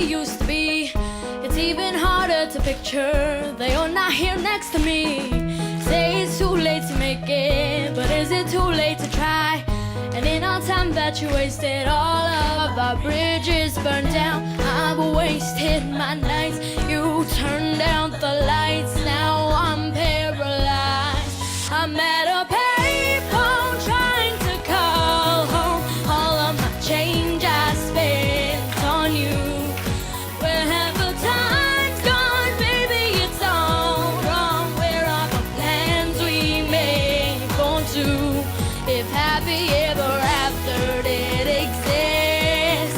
used to be. It's even harder to picture that you're not here next to me. Say it's too late to make it, but is it too late to try? And in all time that you wasted, all of our bridges burned down. I've wasted my nights, you turned out the lights. Now I'm paralyzed. I'm at a payphone trying to call home. All of my change I spent on you. Where have the times gone, baby? It's all wrong. Where are the plans we made for two? If happy ever after did exist,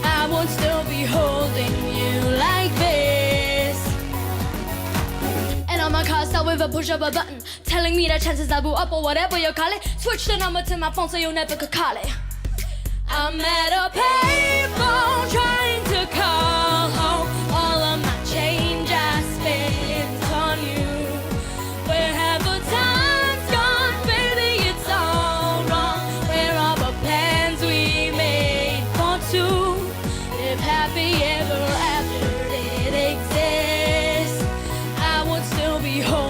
I would still be holding you like this. And all my cards start with a push of a button, telling me that chances I blew up or whatever you call it. Switch the number to my phone so you never could call it. I'm at a payphone trying to call home. All of my change I spent on you. Where have the times gone, baby? It's all wrong. Where are the plans we made for two? If happy ever after did exist, I would still be home.